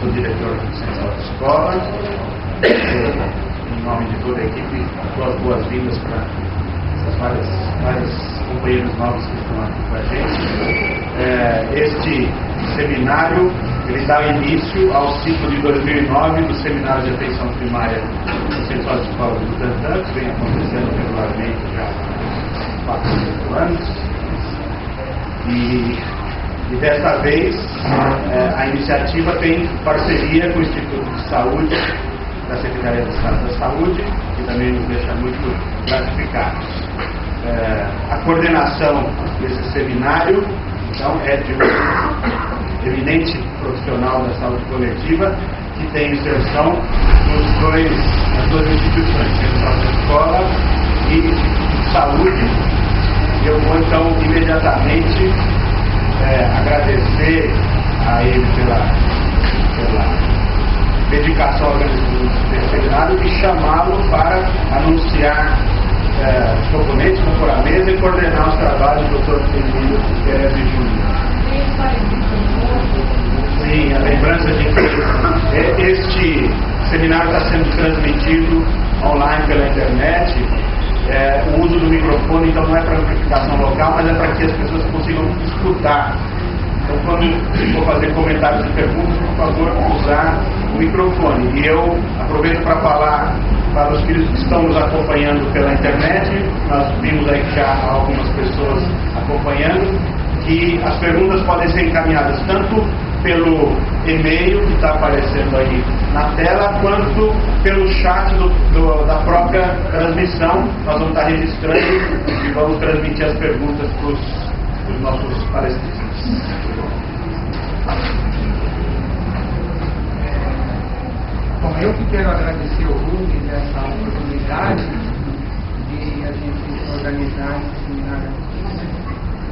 sou diretor do Centro de Escola. Em nome de toda a equipe, dou as boas-vindas para essas vários companheiros novos que estão aqui com a gente. Este seminário ele dá início ao ciclo de 2009 do Seminário de Atenção Primária do Centro de Escola do Butantã, que vem acontecendo regularmente já há 4 ou 5 anos. E desta vez a iniciativa tem parceria com o Instituto de Saúde da Secretaria de Estado da Saúde, que também nos deixa muito gratificados. A coordenação desse seminário, então, é de um eminente profissional da saúde coletiva que tem inserção nas duas instituições, Centro de Escola e Instituto de Saúde. Eu vou então imediatamente agradecer a ele pela dedicação ao organização desse seminário e chamá-lo para anunciar os componentes, compor a mesa e coordenar os trabalhos do Dr. Emílio Terezi Júnior. Sim, a lembrança de que este seminário está sendo transmitido online pela internet. O uso do microfone, então, não é para amplificação local, mas é para que as pessoas consigam escutar. Então, quando for fazer comentários e perguntas, por favor, usar o microfone. E eu aproveito para falar para os filhos que estão nos acompanhando pela internet. Nós vimos aí que já há algumas pessoas acompanhando, que as perguntas podem ser encaminhadas tanto pelo e-mail que está aparecendo aí na tela, quanto pelo chat da própria transmissão. Nós vamos estar registrando e vamos transmitir as perguntas para os nossos palestrantes. Bom, eu que quero agradecer ao Rubens essa oportunidade de a gente organizar esse seminário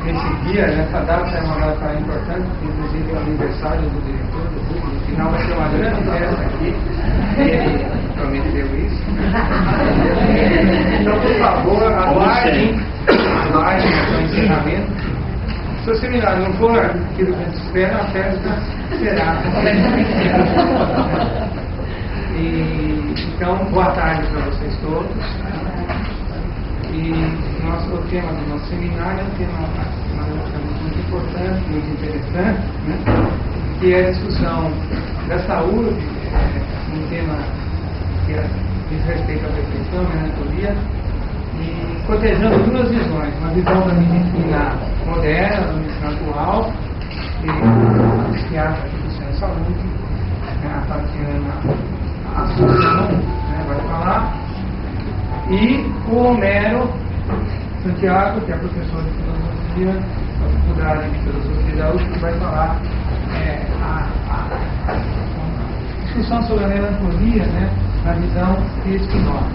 nesse dia. Nessa data é uma data importante, inclusive o aniversário do diretor do Rubens. No final vai ser uma grande festa aqui, ele prometeu isso. Então, por favor, aguardem o encerramento. Se o seminário não for aquilo que a gente espera, a festa será. Então, boa tarde para vocês todos. E o tema do nosso seminário é um tema muito importante, muito interessante, né? Que é a discussão da saúde, um tema que diz respeito à perfeição, à anatomia, e cotejando duas visões: uma visão da medicina moderna, da medicina atual, que acha que isso é saúde, a Tatiana Assunção, vai falar, e o Homero Santiago, que é professor de filosofia da Faculdade de Filosofia da USP, que vai falar a discussão sobre a melancolia, né, na visão espinosa.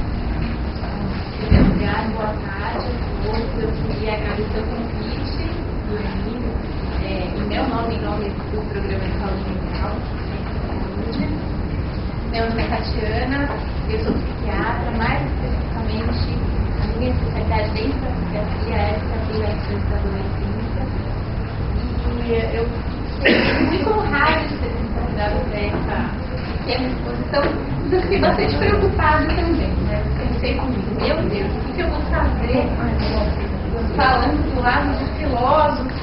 Obrigada, boa tarde a todos. Eu queria agradecer o convite do Emílio, em meu nome, em nome do programa de saúde mental. Meu nome é Tatiana, eu sou psiquiatra, mais especificamente a minha especialidade dentro da psiquiatria é terapia da adolescência. E eu fiquei muito honrada de ter sido convidada para essa pequena exposição, mas eu fiquei bastante preocupada também, né? Pensei comigo, meu Deus, o que eu vou fazer falando do lado dos filósofos?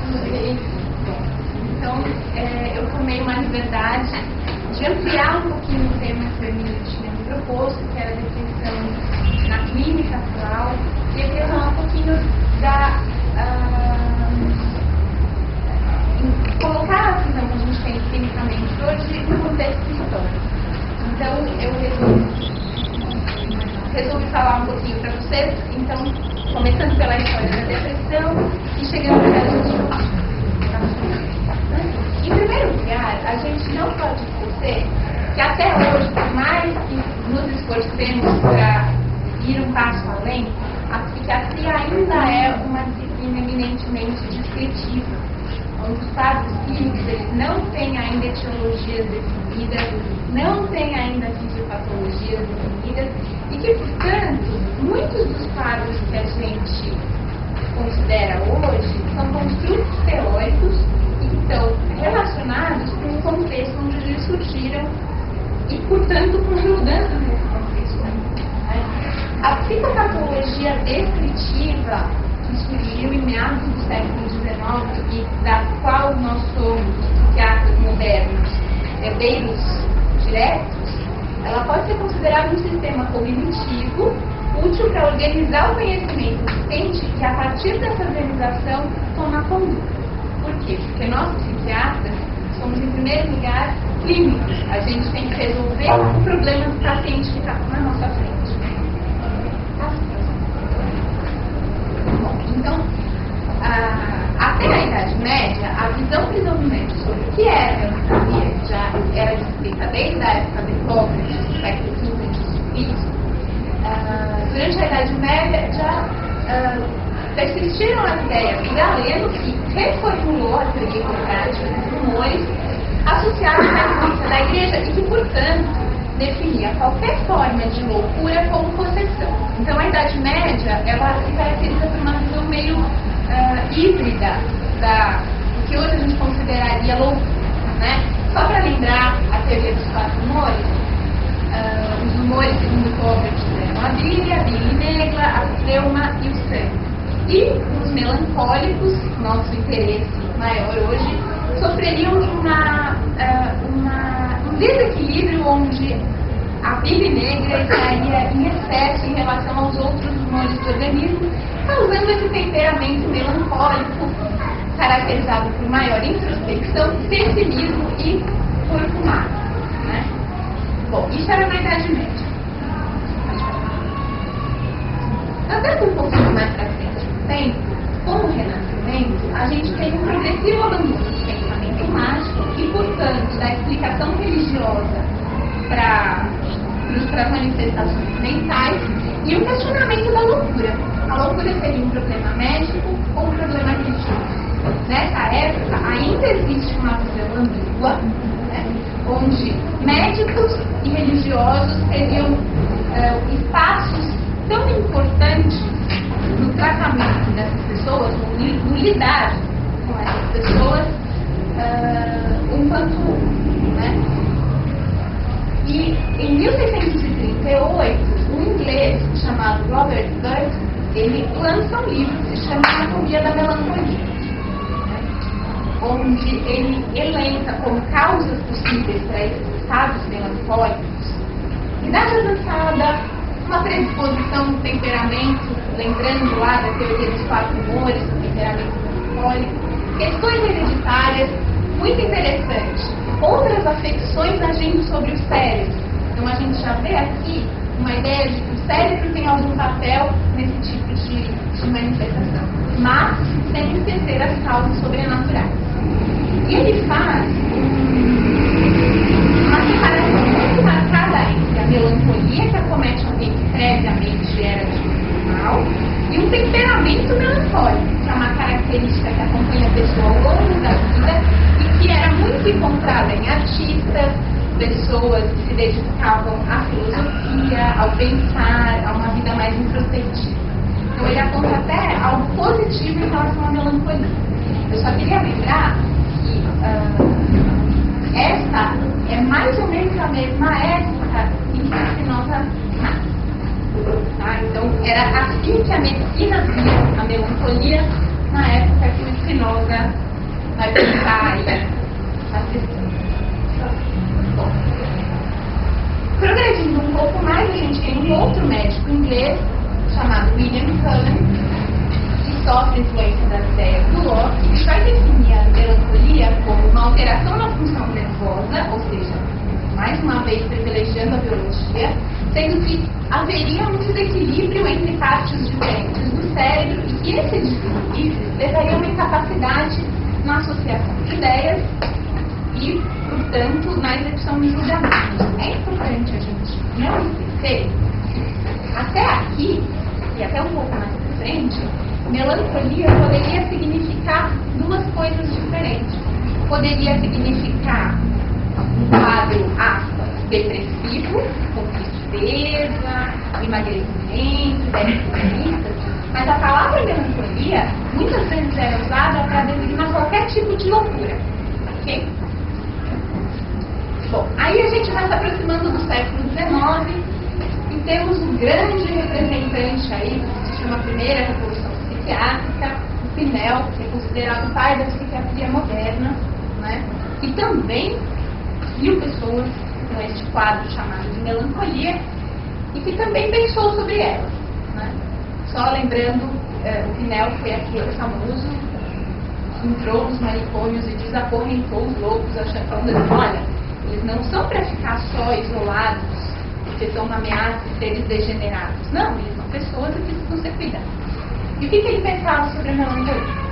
Então, eu tomei uma liberdade de ampliar um pouquinho o tema que o Emílio tinha me proposto, que era a depressão na clínica atual, e eu queria falar um pouquinho colocar a visão que a gente tem clinicamente hoje no contexto histórico. Então, eu resolvi falar um pouquinho para vocês, então, começando pela história da depressão e chegando até a gente. Em primeiro lugar, a gente não pode esquecer que até hoje, por mais que nos esforcemos para ir um passo além, a psiquiatria ainda é uma disciplina eminentemente descritiva, onde os quadros clínicos eles não têm ainda etiologias definidas, não têm ainda fisiopatologias definidas, e que, portanto, muitos dos quadros que a gente considera hoje são construtos teóricos e estão relacionados com o contexto onde eles surgiram e, portanto, com as mudanças nesse contexto. A psicopatologia descritiva, que surgiu em meados do século XIX e da qual nós somos, psiquiatras modernos, herdeiros diretos, ela pode ser considerada um sistema cognitivo útil para organizar o conhecimento existente e, a partir dessa organização, tomar conduta. Por quê? Porque nós, psiquiatras, somos, em primeiro lugar, clínicos. A gente tem que resolver o problema do paciente que está na nossa frente. Bom, então, até a Idade Média, a visão predominante sobre o que era a melancolia já era descrita desde a época de Hipócrates, do século V a.C. Durante a Idade Média já persistiram as ideias de Galeno, que reformulou a teoria hipocrática dos rumores associados à influência da Igreja e que, portanto, definia qualquer forma de loucura como possessão. Então, a Idade Média ela se caracteriza por uma visão meio híbrida do que hoje a gente consideraria loucura, né? Só para lembrar a teoria dos 4 humores, os humores, segundo Hipócrates, eram a bile negra, a pneuma e o sangue. E os melancólicos, nosso interesse maior hoje, sofreriam um desequilíbrio onde a bile negra estaria em excesso em relação aos outros humores do organismo, causando esse temperamento melancólico, caracterizado por maior introspecção, pessimismo e corpo magro, né? Bom, isso era na Idade Média. Andando um pouquinho mais para frente no tempo, com o Renascimento, a gente tem um progressivo abandono do pensamento mágico e, portanto, da explicação religiosa para as manifestações mentais e o questionamento da loucura. A loucura seria um problema médico ou um problema religioso? Nessa época, ainda existe uma visão ambígua, né, onde médicos e religiosos teriam espaços tão importantes no tratamento dessas pessoas, no lidar com essas pessoas, quanto um, né? E em 1638, um inglês chamado Robert Burke, ele lança um livro que se chama Anatomia da Melancolia, né? Onde ele elenca como causas possíveis para esses estados melancólicos idade avançada, uma predisposição do temperamento, lembrando lá da teoria dos 4 humores, do temperamento melancólico, questões hereditárias, muito interessante. Outras afecções agindo sobre o cérebro. Então a gente já vê aqui uma ideia de que o cérebro tem algum papel nesse tipo de manifestação, mas sem esquecer as causas sobrenaturais. E ele faz uma separação muito marcada entre a melancolia que acomete alguém que previamente era disfuncional e um temperamento melancólico, que é uma característica que acompanha a pessoa ao longo da vida e que era muito encontrada em artistas, pessoas que se dedicavam à filosofia, ao pensar, a uma vida mais introspectiva. Então ele aponta até algo positivo em relação à melancolia. Eu só queria lembrar que esta é mais ou menos a mesma época em que a Spinoza nasce. Tá? Então era assim que a medicina via a melancolia na época que o Spinoza vai pensar aí as questões. Bom, progredindo um pouco mais, a gente tem um outro médico inglês chamado William Cullen, que sofre influência das ideias do Locke, que vai definir a melancolia como uma alteração na função nervosa, ou seja, mais uma vez privilegiando a biologia, sendo que haveria um desequilíbrio entre partes diferentes do cérebro e que esse desequilíbrio levaria a uma incapacidade na associação de ideias e, portanto, na execução de julgamentos. É importante a gente não esquecer, até aqui, e até um pouco mais pra frente, melancolia poderia significar duas coisas diferentes. Poderia significar um quadro, aspas, depressivo, com tristeza, emagrecimento, ideias pessoas, Mas a palavra melancolia muitas vezes era usada para designar qualquer tipo de loucura. Ok? Bom, aí a gente vai se aproximando do século XIX e temos um grande representante aí, que se chama a primeira revolução psiquiátrica, o Pinel, que é considerado o pai da psiquiatria moderna, né? E também viu pessoas com este quadro chamado de melancolia e que também pensou sobre ela, né? Só lembrando, o Pinel foi aquele famoso que entrou nos manicômios e desacorrentou os loucos, achando, olha, eles não são para ficar só isolados, porque são uma ameaça de seres degenerados. Não, eles são pessoas e precisam ser cuidados. E o que ele pensava sobre a melancolia?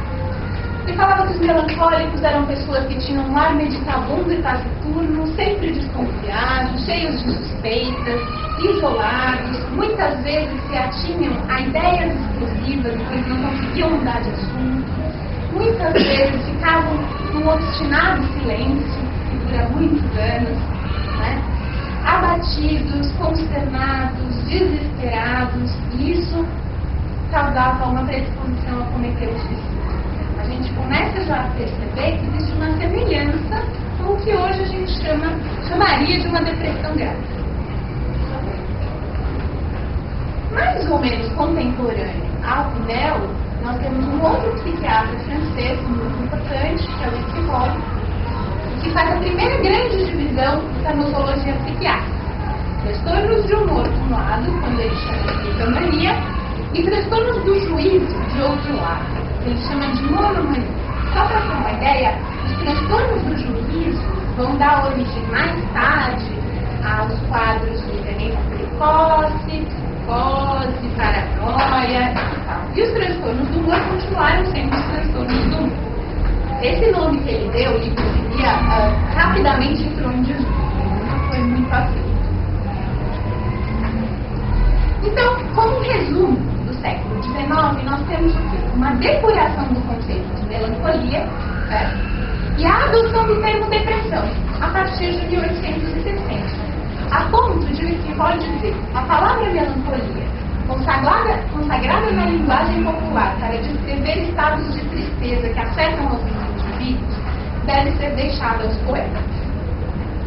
Ele falava que os melancólicos eram pessoas que tinham um ar meditabundo e taciturno, sempre desconfiados, cheios de suspeitas, isolados, muitas vezes se atinham a ideias exclusivas, pois não conseguiam mudar de assunto, muitas vezes ficavam num obstinado silêncio, que dura muitos anos, né? Abatidos, consternados, desesperados, e isso causava uma predisposição a cometer o suicídio. A gente começa já a perceber que existe uma semelhança com o que hoje a gente chamaria de uma depressão grave. Mais ou menos contemporâneo ao Pinel, nós temos um outro psiquiatra francês muito importante, que é o Epicure, que faz a primeira grande divisão da nosologia psiquiátrica. Transtornos de humor de um lado, quando ele chama de hipomania, e transtornos do juízo de outro lado, que ele chama de monomania. Só para ter uma ideia, os transtornos do juízo vão dar origem mais tarde aos quadros de demência precoce, psicose, paranoia e tal. E os transtornos do humor continuaram sendo os transtornos do humor. Esse nome que ele deu, hipofilia, rapidamente entrou em desuso, não foi muito aceito. Então, como um resumo do século XIX, nós temos o quê? Uma depuração do conceito de melancolia, certo? E a adoção do termo depressão, a partir de 1860, a ponto de Epicure dizer a palavra melancolia, consagrada na linguagem popular para descrever estados de tristeza que afetam os indivíduos, deve ser deixada aos poetas.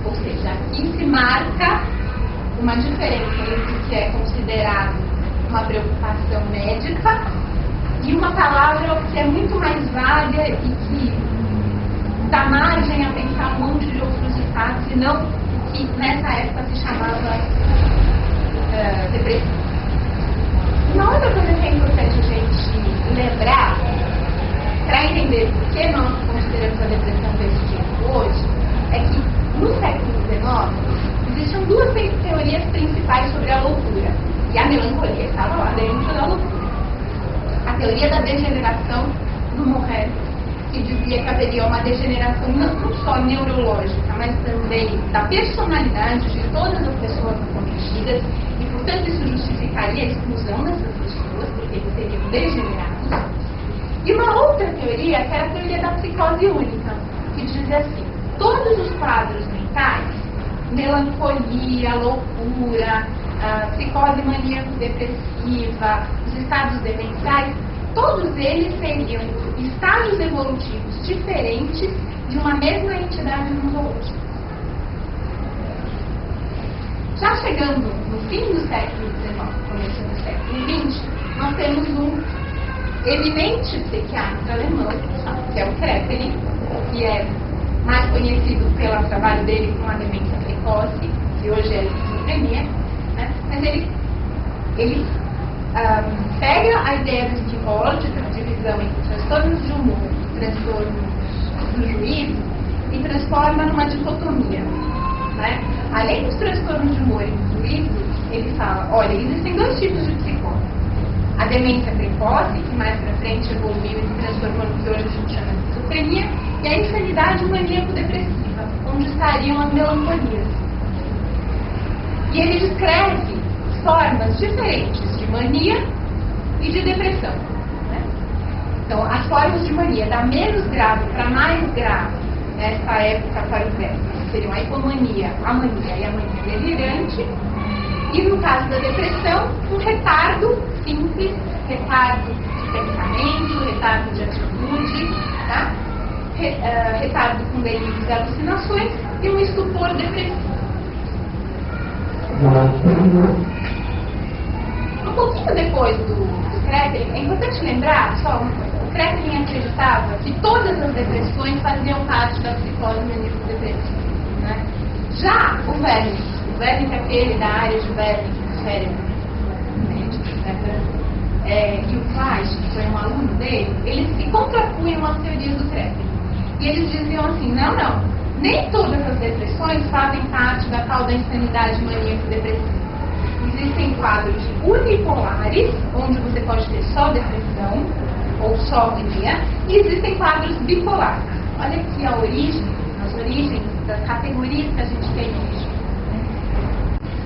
Ou seja, aqui se marca uma diferença entre o que é considerado uma preocupação médica e uma palavra que é muito mais vaga e que dá margem a pensar um monte de outros estados e não o que nessa época se chamava depressão. Uma outra coisa que é importante a gente lembrar, para entender por que nós consideramos a depressão desse tipo hoje, é que no século XIX existiam duas teorias principais sobre a loucura, e a melancolia estava lá dentro da loucura. A teoria da degeneração do Morin, que dizia que haveria uma degeneração não só neurológica, mas também da personalidade de todas as pessoas acometidas, e portanto isso justificaria a exclusão dessas pessoas, porque eles seriam degenerados. E uma outra teoria, que era a teoria da psicose única, que dizia assim: todos os quadros mentais, melancolia, loucura, psicose maníaco-depressiva, os estados demenciais, todos eles seriam estágios evolutivos diferentes de uma mesma entidade nosologia. Já chegando no fim do século XIX, começo do século XX, nós temos um eminente psiquiatra alemão, que é o Kraepelin, que é mais conhecido pelo trabalho dele com a demência precoce, que hoje é esquizofrenia, né? Mas ele pega a ideia do Epicure, de divisão entre transtornos de humor e transtornos do juízo, e transforma numa dicotomia, né? Além dos transtornos de humor e do juízo, ele fala, olha, existem dois tipos de psicose. A demência precoce, que mais pra frente evoluiu e se transformou no que hoje a gente chama de esquizofrenia, e a insanidade maníaco-depressiva, onde estariam as melancolias. E ele descreve formas diferentes de mania e de depressão, né? Então, as formas de mania, da menos grave para mais grave, nessa época para o verbo, seriam a hipomania, a mania e a mania delirante. E no caso da depressão, um retardo simples, retardo de pensamento, retardo de atitude, tá? Retardo com delírios e alucinações e um estupor depressivo. Um pouquinho depois do Kraepelin, é importante lembrar só uma coisa. O Kraepelin acreditava que todas as depressões faziam parte da psicose maníaco-depressiva, né? Já o Wernicke é aquele da área de Wernicke do cérebro, e o Fleisch, que foi um aluno dele, eles se contrapunham às teorias do Kraepelin. E eles diziam assim, não, nem todas as depressões fazem parte da tal da insanidade maníaco-depressiva. Existem quadros unipolares, onde você pode ter só depressão ou só mania, e existem quadros bipolares. Olha aqui as origens das categorias que a gente tem hoje.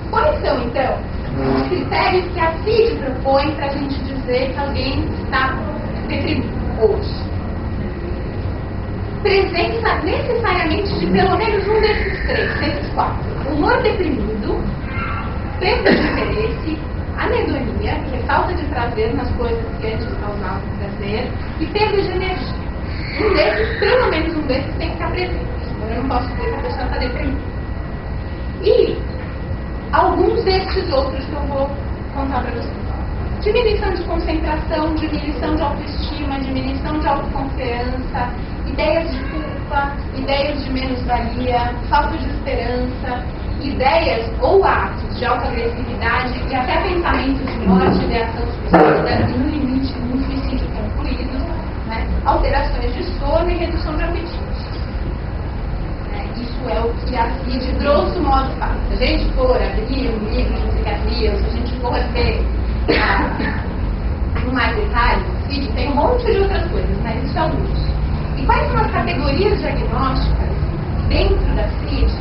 Quais são, então, os critérios que a CID propõe para a gente dizer que alguém está deprimido hoje? Presença necessariamente de pelo menos um desses quatro. Humor deprimido, perda de interesse, anedonia, que é falta de prazer nas coisas que antes causavam prazer, e perda de energia. Pelo menos um desses tem que estar presente. Eu não posso dizer que a pessoa está deprimida. E alguns desses outros que eu vou contar para vocês. Diminuição de concentração, diminuição de autoestima, diminuição de autoconfiança, ideias de culpa, ideias de menos-valia, falta de esperança, ideias ou atos de autoagressividade e até pensamentos de morte, ideação suicida e no limite um suicídio concluído, né? Alterações de sono e redução de apetite. Isso é o que a CID, grosso modo, faz. Se a gente for abrir um livro de psiquiatria, se a gente for ver com mais detalhes, a CID tem um monte de outras coisas, mas isso é alguns. E quais são as categorias diagnósticas dentro da CID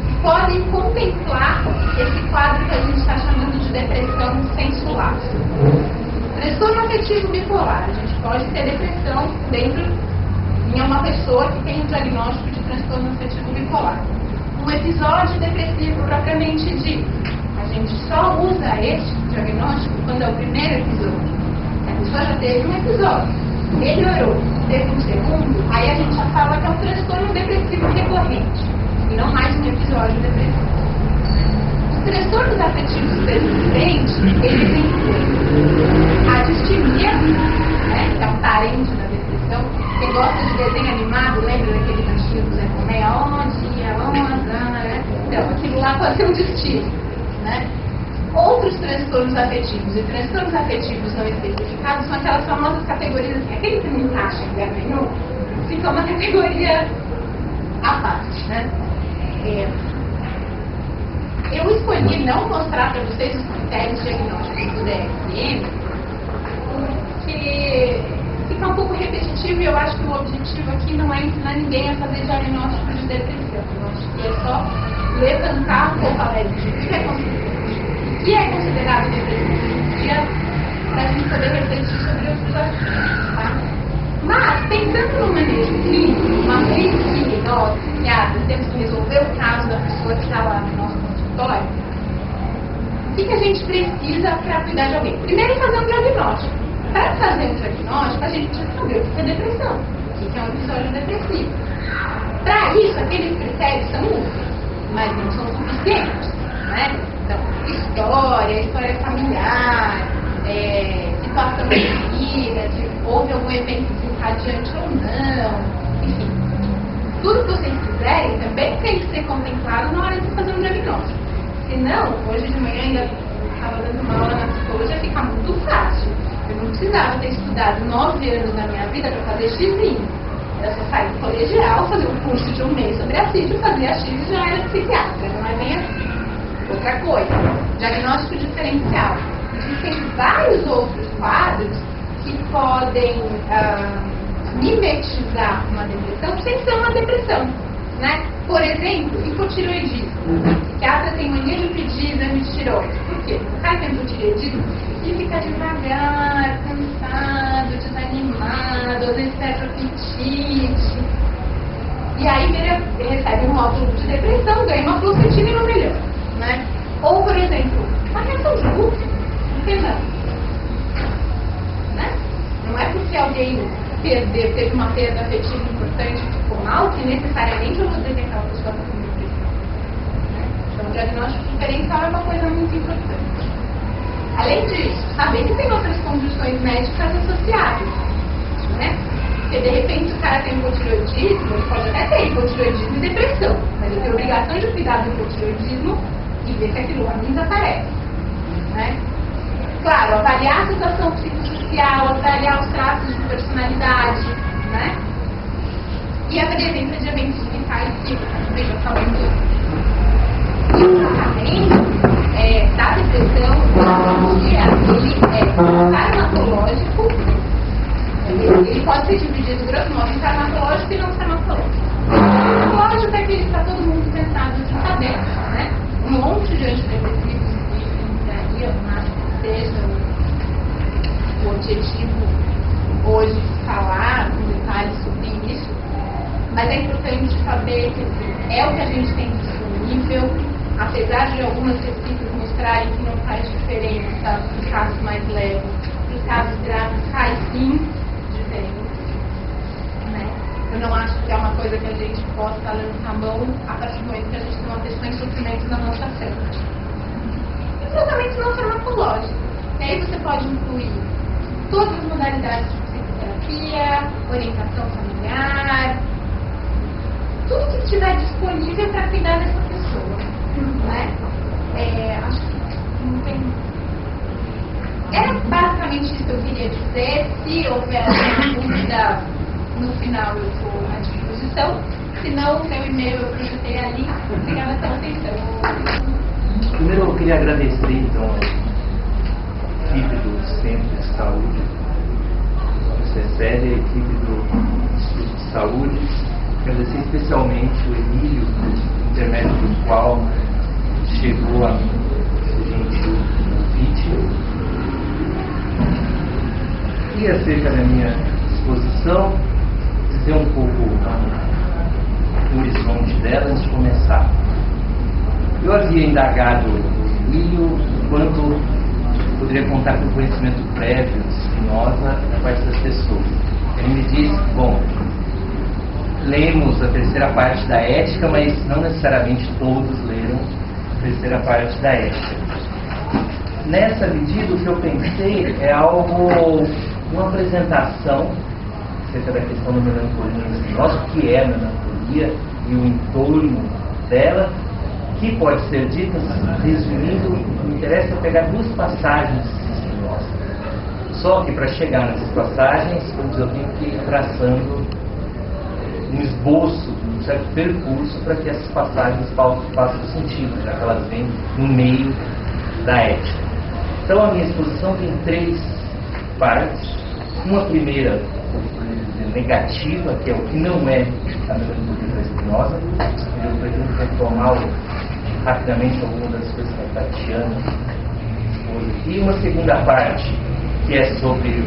que podem contemplar esse quadro que a gente está chamando de depressão sensual? Transtorno afetivo bipolar. A gente pode ter depressão dentro em uma pessoa que tem um diagnóstico de transtorno afetivo bipolar. Um episódio depressivo propriamente dito. A gente só usa este diagnóstico quando é o primeiro episódio. A pessoa já teve um episódio, melhorou, teve um segundo, aí a gente já fala que é um transtorno depressivo recorrente e não mais um episódio depressivo. Os transtornos afetivos persistentes, eles incluem a distimia, né, que é um parente da depressão. Quem gosta de desenho animado, lembra daquele bichinho do Zé Colmeia? Né? Então, aquilo lá pode ser um destino, né? Outros transtornos afetivos e transtornos afetivos não especificados são aquelas famosas categorias assim, aquele que não encaixa em lugar nenhum, fica uma categoria à parte, né? Eu escolhi não mostrar para vocês os critérios diagnósticos do DSM, porque fica um pouco repetitivo e eu acho que o objetivo aqui não é ensinar ninguém a fazer diagnóstico de depressão. Eu acho que é só levantar um pouco a leve de o que é considerado depressão para a gente poder refletir sobre outros assuntos, tá? Mas, pensando no manejo clínico, uma vez que nós, psiquiatras, temos que resolver o caso da pessoa que está lá no nosso consultório, o que a gente precisa para cuidar de alguém? Primeiro, fazer um diagnóstico. Para fazer um diagnóstico, a gente precisa saber o que é depressão, o que é um episódio depressivo. Para isso, aqueles critérios são úteis, mas não são suficientes, né? Então, história familiar, situação de vida, se houve algum evento desencadeante ou não, enfim. Tudo que vocês quiserem também tem que ser contemplado na hora de fazer um diagnóstico. Senão, hoje de manhã ainda estava dando uma aula na psicologia, fica muito fácil. Eu não precisava ter estudado 9 anos da minha vida para fazer xizinho. Era só sair do colegial, fazer um curso de 1 mês sobre a CID, fazer a X e já era psiquiatra. Não é bem assim. Outra coisa, diagnóstico diferencial. Existem vários outros quadros que podem mimetizar uma depressão sem ser uma depressão, né? Por exemplo, hipotireoidismo. O psiquiatra tem mania de pedir exame de tireoide. Por quê? O cara tem hipotireoidismo e fica devagar, cansado, desanimado, às vezes perde o apetite. E aí ele recebe um rótulo de depressão, ganha uma fluoxetina e não melhora, né? Ou, por exemplo, uma reação de grupo, por que não? Né? Não é porque alguém teve uma perda afetiva importante e ficou mal, que necessariamente eu vou dizer que aquela pessoa está com depressão. Né? Então, o diagnóstico diferencial é uma coisa muito importante. Além disso, saber que tem outras condições médicas associadas. Né? Porque, de repente, o cara tem hipotireoidismo, ele pode até ter hipotireoidismo e depressão, mas ele tem a obrigação de cuidar do hipotireoidismo e ver se aquilo ali desaparece. Né? Claro, avaliar a situação psicossocial, avaliar os traços de personalidade, né? E a presença de eventos vitais que também já falando. E o tratamento da depressão, hoje em dia, ele é farmacológico. Ele pode ser dividido, grosso modo, em farmacológico e não farmacológico. Farmacológico é aquele que está todo mundo sentado de cabeça, né? Um monte de antidepressivos que eu acho que seja o objetivo hoje falar com detalhes sobre isso, mas é importante saber que assim, é o que a gente tem disponível, apesar de algumas pesquisas mostrarem que não faz diferença nos casos mais leves, nos casos graves faz sim diferença. Né? Eu não acho que é uma coisa que a gente possa lançar mão a partir do momento que a gente tem uma pessoa em sofrimento na nossa frente. E tratamento não farmacológico. E aí você pode incluir todas as modalidades de psicoterapia, orientação familiar, tudo que estiver disponível para cuidar dessa pessoa. Né? Acho que não tem. Era basicamente isso que eu queria dizer. Se houver alguma dúvida, no final eu estou à disposição. Se não, o meu e-mail eu projetei ali. Obrigada pela atenção. Primeiro eu queria agradecer então a equipe do Centro de Saúde, do CECED, a equipe do Instituto de Saúde, agradecer especialmente o Emílio, por intermédio do qual chegou a mim esse gentil convite. E acerca da minha exposição, dizer um pouco o horizonte dela antes de começar. Eu havia indagado o Emílio quanto poderia contar com conhecimento prévio de Spinoza da parte das pessoas. Ele me disse, bom, lemos a terceira parte da Ética, mas não necessariamente todos leram a terceira parte da Ética. Nessa medida, o que eu pensei é algo, uma apresentação acerca da questão da melancolia em Spinoza, o que é a melancolia e o entorno dela, que pode ser dita, resumindo, me interessa pegar duas passagens de Spinoza. Só que para chegar nessas passagens, eu tenho que ir traçando um esboço, um certo percurso para que essas passagens façam sentido, já que elas vêm no meio da ética. Então a minha exposição tem três partes. Uma primeira negativa, que é o que não é a melancolia da Spinoza. Eu pretendo retomar rapidamente algumas das coisas que a Tatiana expôs aqui. Uma segunda parte, que é sobre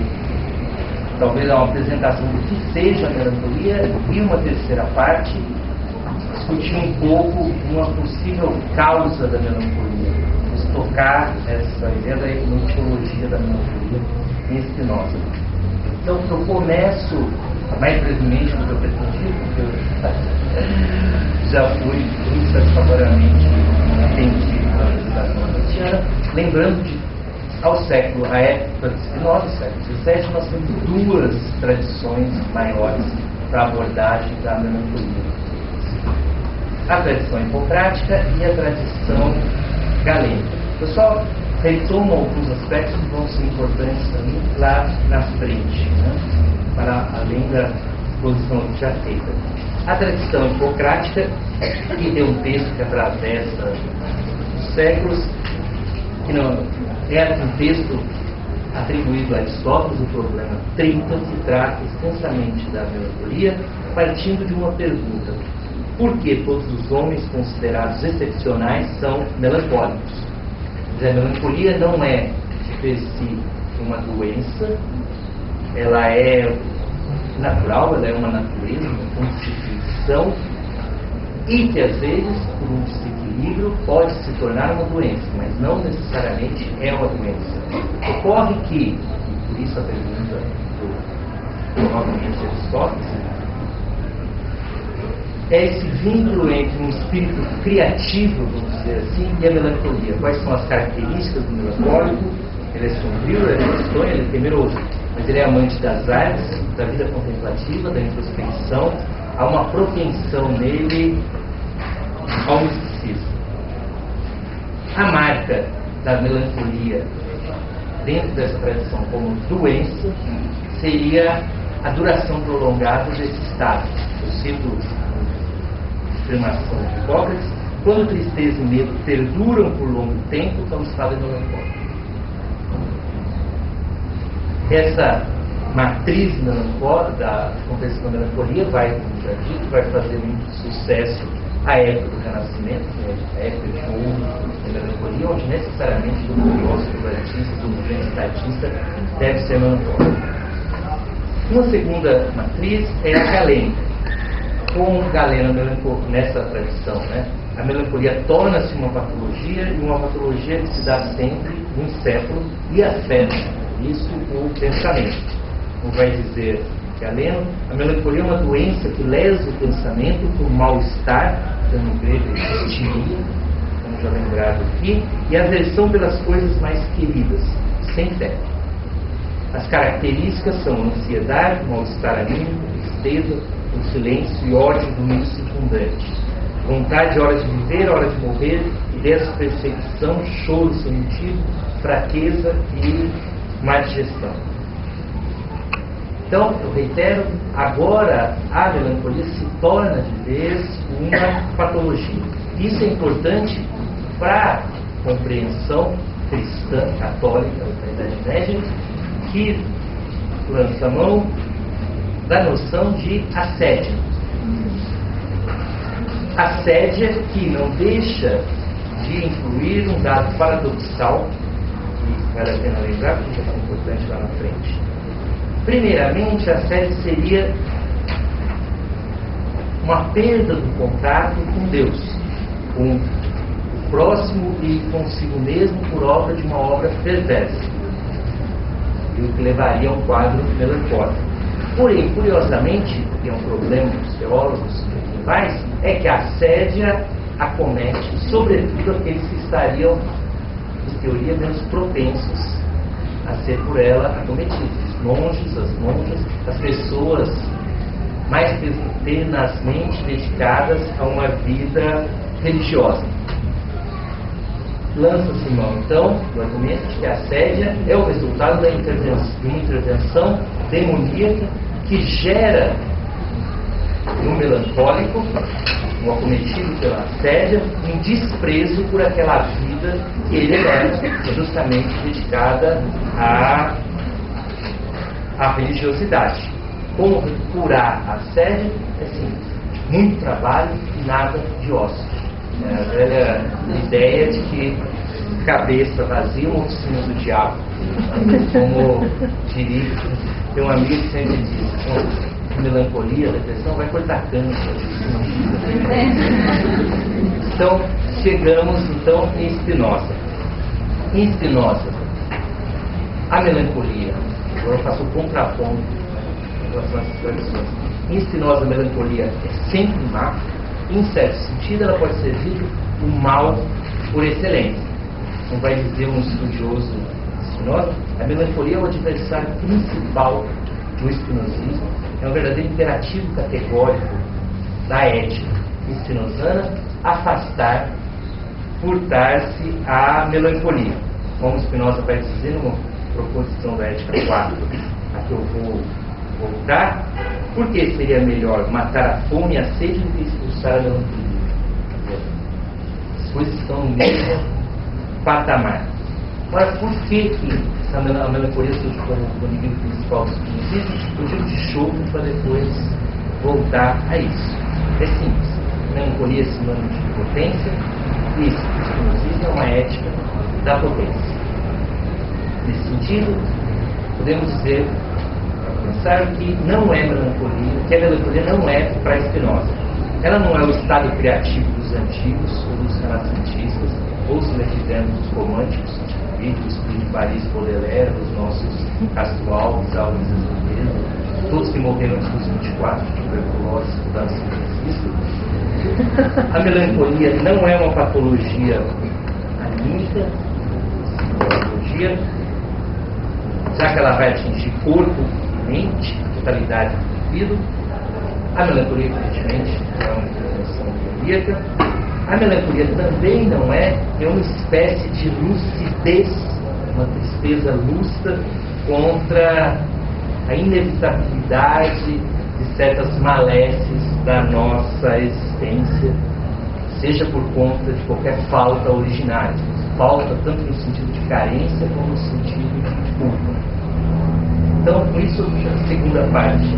talvez uma apresentação do que seja a melancolia, e uma terceira parte, discutir um pouco uma possível causa da melancolia, tocar essa ideia da etimologia da melancolia em Spinoza. Então, eu começo mais brevemente do que eu pretendi, porque eu já fui muito satisfatoriamente atendido na apresentação da Tatiana, lembrando que a época de Spinoza, século XVII, nós temos duas tradições maiores para a abordagem da melancolia: a tradição hipocrática e a tradição galênica. Eu só retomo alguns aspectos que vão ser importantes também lá na frente, né? Para além da exposição já feita. A tradição hipocrática, que tem um texto que atravessa os séculos, que não é um texto atribuído a Aristóteles, o problema 30, que trata extensamente da melancolia, partindo de uma pergunta: por que todos os homens considerados excepcionais são melancólicos? A melancolia não é per si uma doença, ela é natural, ela é uma natureza, uma constituição, e que às vezes, por um desequilíbrio desequilíbrio pode se tornar uma doença, mas não necessariamente é uma doença. Ocorre que, e por isso a pergunta provavelmente de Aristóteles, é esse vínculo entre um espírito criativo, vamos dizer assim, e a melancolia. Quais são as características do melancólico? Ele é sombrio, ele é tristonho, ele é temeroso, mas ele é amante das artes, da vida contemplativa, da introspecção. Há uma propensão nele ao misticismo. A marca da melancolia dentro dessa tradição como doença seria a duração prolongada desse estado. Eu cito a afirmação de Hipócrates: quando tristeza e medo perduram por longo tempo, então o estado é melancólico. Essa matriz melancólica da compreensão da melancolia vai, como já dito, vai fazer muito sucesso a época do Renascimento, a época de ouro da melancolia, onde necessariamente o filósofo, o artista, o grande estatista deve ser melancólico. Uma segunda matriz é a galênica. Com Galeno nessa tradição, né, a melancolia torna-se uma patologia, e uma patologia que se dá sempre no encéfalo e afeta isso o pensamento. Como vai dizer Galeno, a melancolia é uma doença que lesa o pensamento por mal-estar, no grego histeria, como já lembrado aqui, e aversão pelas coisas mais queridas, sem fé. As características são ansiedade, mal-estar anímico, tristeza, o silêncio e ódio do meio circundante, vontade, hora de viver, hora de morrer, ideias de perseguição, choro sem motivo, fraqueza e má digestão. Então, eu reitero, agora a melancolia se torna de vez uma patologia. Isso é importante para a compreensão cristã, católica da Idade Média, que lança a mão da noção de assédio. Assédio que não deixa de incluir um dado paradoxal, que vale a pena lembrar, porque é importante lá na frente. Primeiramente, a assédio seria uma perda do contato com Deus, com o próximo e consigo mesmo por obra de uma obra perversa, e o que levaria a um quadro melancólico. Porém, curiosamente, que é um problema dos teólogos e mais, é que a assédia acomete, sobretudo, aqueles que estariam, em teoria, menos propensos a ser por ela acometidos. Os monges, as monjas, as pessoas mais tenazmente dedicadas a uma vida religiosa. Lança-se mão, então, do argumento de que a assédia é o resultado de uma intervenção demoníaca que gera no melancólico, no acometido pela assédia, um desprezo por aquela vida que ele era justamente dedicada à religiosidade. Como curar a assédia? É simples: muito trabalho e nada de ócio. É a velha ideia de que cabeça vazia é uma oficina do diabo. Como diria, tem um amigo que sempre diz: melancolia, depressão, vai cortar câncer. Então, chegamos então em Spinoza. Em Spinoza, a melancolia, agora eu faço o contraponto em relação a essas tradições. Em Spinoza, a melancolia é sempre má. Em certo sentido, ela pode ser vista o mal por excelência. Como vai dizer um estudioso de Spinoza, a melancolia é o adversário principal do espinosismo, é um verdadeiro imperativo categórico da ética spinozana afastar, furtar-se à melancolia. Como Spinoza vai dizer numa proposição da Ética 4, a que eu vou voltar: por que seria melhor matar a fome e a sede do que expulsar a melancolia? As coisas estão no mesmo patamar. Agora, por que a melancolia surge como o inimigo principal do espinosismo? Eu digo de choro para depois voltar a isso. É simples: melancolia é sinônimo de potência, e o espinosismo é uma ética da potência. Nesse sentido, podemos dizer, para pensar, que não é melancolia, que a melancolia não é para Spinoza. Ela não é o estado criativo dos antigos ou dos renascentistas, ou se nós quisermos dos românticos, Vítor, Espírito de Paris, Baudelaire, os nossos Castro Alves, Alves Azevedo, todos que morreram antes dos 24, tuberculose, estudando São Francisco. A melancolia não é uma patologia anímica, patologia, já que ela vai atingir corpo e mente, a totalidade do indivíduo. A melancolia, evidentemente, é uma intervenção demoníaca. A melancolia também não é uma espécie de lucidez, uma tristeza lúcida contra a inevitabilidade de certas maléfices da nossa existência, seja por conta de qualquer falta originária. Falta tanto no sentido de carência como no sentido de culpa. Então, por isso, a segunda parte,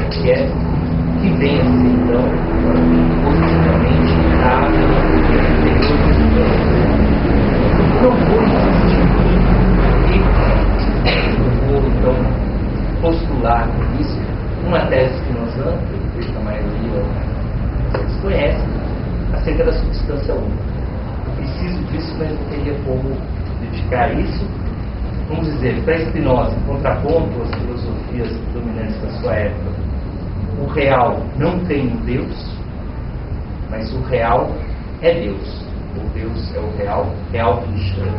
que vem a ser, então, positivamente, a melancolia interior. Não vou insistir e vou, então, postular isso, uma tese spinosiana, que a maioria vocês conhecem, acerca da substância única. Eu preciso disso, mas não teria como dedicar isso. Vamos dizer, para Spinoza, em contraponto às filosofias dominantes da sua época, o real não tem um Deus, mas o real é Deus. O Deus é o real que ele chama.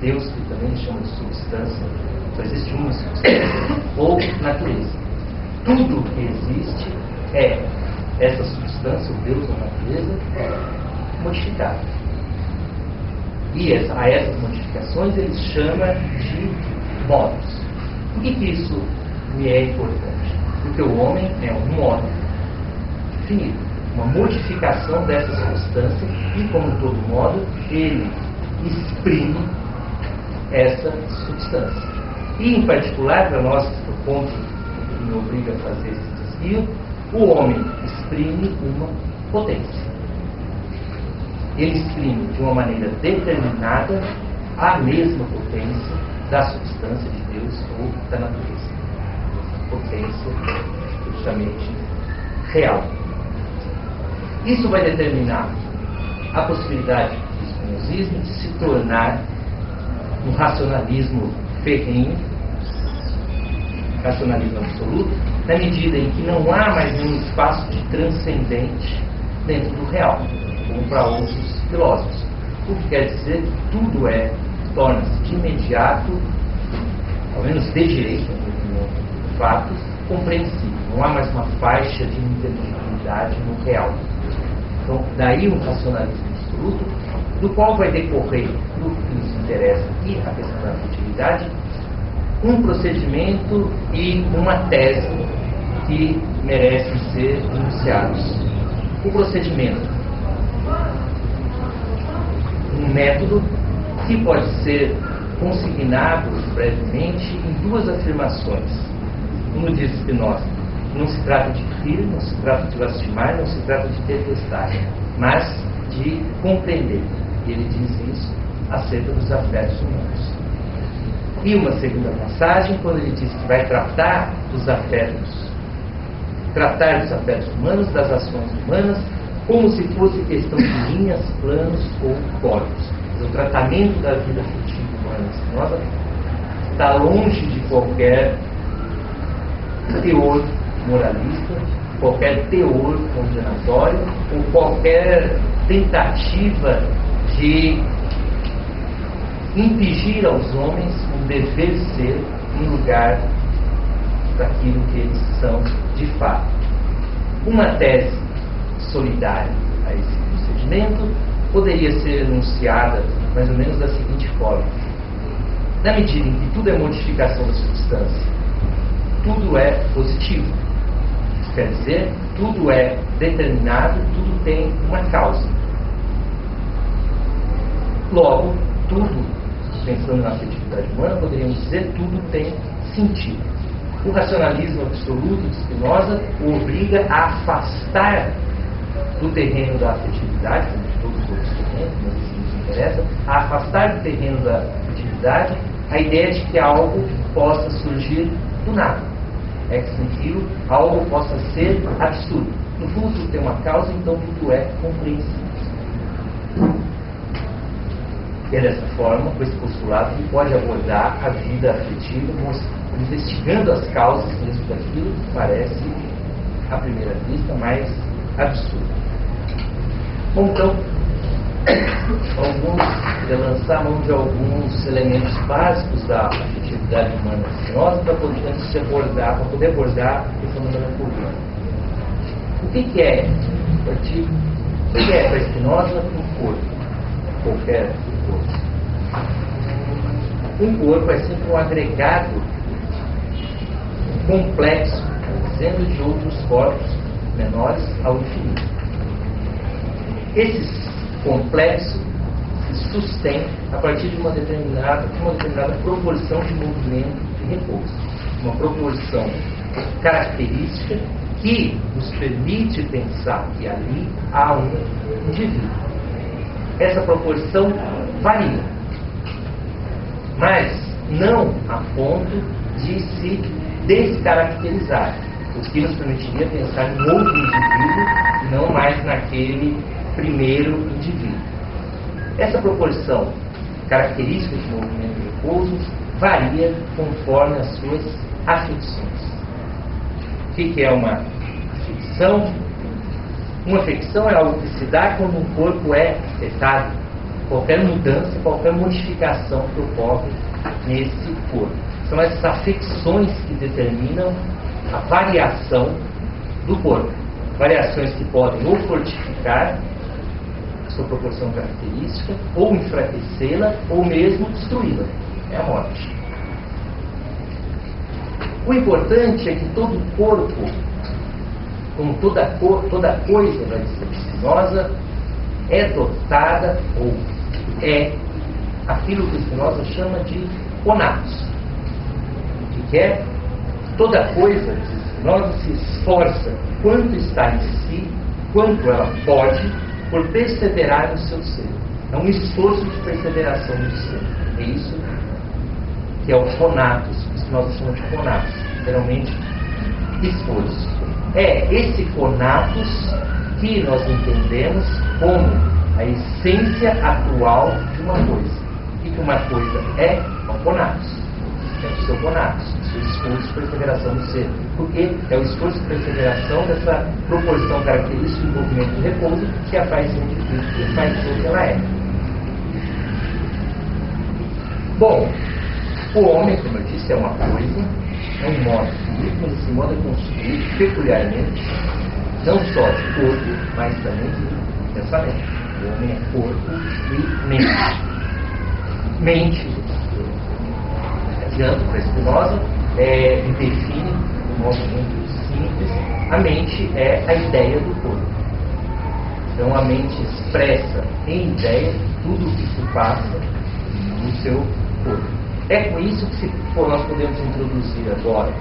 Deus, que também chama de substância, só existe uma substância, ou natureza. Tudo que existe é essa substância, o Deus ou a natureza, modificado. E a essas modificações ele chama de modos. Por que isso me é importante? Porque o homem é um modo definido, uma modificação dessa substância e, como todo modo, ele exprime essa substância. E, em particular, para nós, o ponto que me obriga a fazer esse desvio, o homem exprime uma potência. Ele exprime de uma maneira determinada a mesma potência da substância de Deus ou da natureza. Potência justamente real. Isso vai determinar a possibilidade do spinozismo de se tornar um racionalismo ferrenho, racionalismo absoluto, na medida em que não há mais nenhum espaço de transcendente dentro do real, como para outros filósofos. O que quer dizer que tudo torna-se de imediato, ao menos de direito, de fatos, compreensível. Não há mais uma faixa de inteligibilidade no real. Então, daí um racionalismo absoluto, do qual vai decorrer, no que nos interessa aqui, a questão da afetividade, um procedimento e uma tese que merecem ser enunciados. O procedimento, um método que pode ser consignado brevemente em duas afirmações. Como diz Spinoza, não se trata de rir, não se trata de lastimar, não se trata de detestar, mas de compreender. E ele diz isso acerca dos afetos humanos. E uma segunda passagem, quando ele diz que vai tratar dos afetos humanos, das ações humanas, como se fosse questão de linhas, planos ou códigos. O tratamento da vida afetiva humana Spinoza está longe de qualquer teor moralista, qualquer teor condenatório ou qualquer tentativa de impingir aos homens um dever ser em lugar daquilo que eles são de fato. Uma tese solidária a esse procedimento poderia ser enunciada mais ou menos da seguinte forma: na medida em que tudo é modificação da substância, tudo é positivo. Isso quer dizer, tudo é determinado, tudo tem uma causa. Logo, tudo, pensando na afetividade humana, poderíamos dizer, tudo tem sentido. O racionalismo absoluto de Spinoza o obriga a afastar do terreno da afetividade, como de todos os outros terrenos, mas isso nos interessa, a afastar do terreno da afetividade a ideia de que algo possa surgir do nada. ex nihilo, algo possa ser absurdo. No fundo, tudo tem uma causa, então tudo é compreensível. E é dessa forma, com esse postulado, que pode abordar a vida afetiva, investigando as causas mesmo daquilo que parece, à primeira vista, mais absurdo. Bom, então, lançar mão de alguns elementos básicos da afetividade humana Spinoza para poder abordar a questão da melancolia. O que é para Spinoza um corpo? Qualquer corpo. Um corpo é sempre um agregado complexo, dizendo de outros corpos menores ao infinito. Esse complexo se sustém a partir de uma determinada proporção de movimento e repouso. Uma proporção característica que nos permite pensar que ali há um indivíduo. Essa proporção varia, mas não a ponto de se descaracterizar, o que nos permitiria pensar em outro indivíduo e não mais naquele primeiro indivíduo. Essa proporção característica de movimento e repouso varia conforme as suas afecções. O que é uma afecção? Uma afecção é algo que se dá quando um corpo é afetado. Qualquer mudança, qualquer modificação que ocorre nesse corpo. São essas afecções que determinam a variação do corpo. Variações que podem ou fortificar a sua proporção característica, ou enfraquecê-la, ou mesmo destruí-la. É a morte. O importante é que todo corpo, como toda coisa, vai dizer Spinoza, é dotada, ou é aquilo que Spinoza chama de conatos. O que é? Toda coisa, diz Spinoza, se esforça quanto está em si, quanto ela pode, por perseverar no seu ser. É um esforço de perseveração no ser. É isso que é o conatos, que Spinoza chama de conatos, literalmente esforço. É esse conatos que nós entendemos como a essência atual de uma coisa. O que uma coisa é um conatos. É o seu conatos, o seu esforço de perseveração no ser. Porque é o esforço de perseveração dessa proporção característica de movimento e repouso que a faz ser indivíduo, que faz ser o que ela é. Bom, o homem, como eu disse, é uma coisa, é um modo de vida, mas esse modo é construído peculiarmente, não só de corpo, mas também de pensamento. O homem é corpo e mente. Mente, adianto para Spinoza, define de modo muito simples, a mente é a ideia do corpo. Então a mente expressa em ideia tudo o que se passa no seu corpo. É com isso que nós podemos introduzir agora,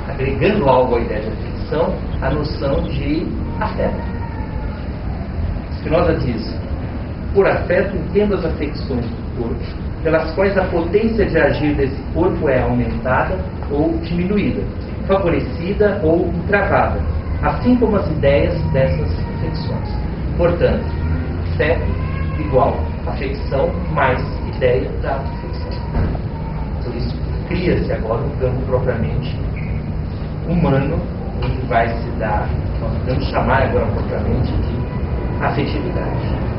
agregando algo à ideia de afeição, a noção de afeto. Spinoza diz: por afeto entendo as afecções do corpo, pelas quais a potência de agir desse corpo é aumentada ou diminuída, favorecida ou entravada, assim como as ideias dessas afecções. Portanto, afeto igual afecção mais ideia da afecção. Por isso, cria-se agora um campo propriamente humano, onde vai se dar, nós podemos chamar agora propriamente de afetividade.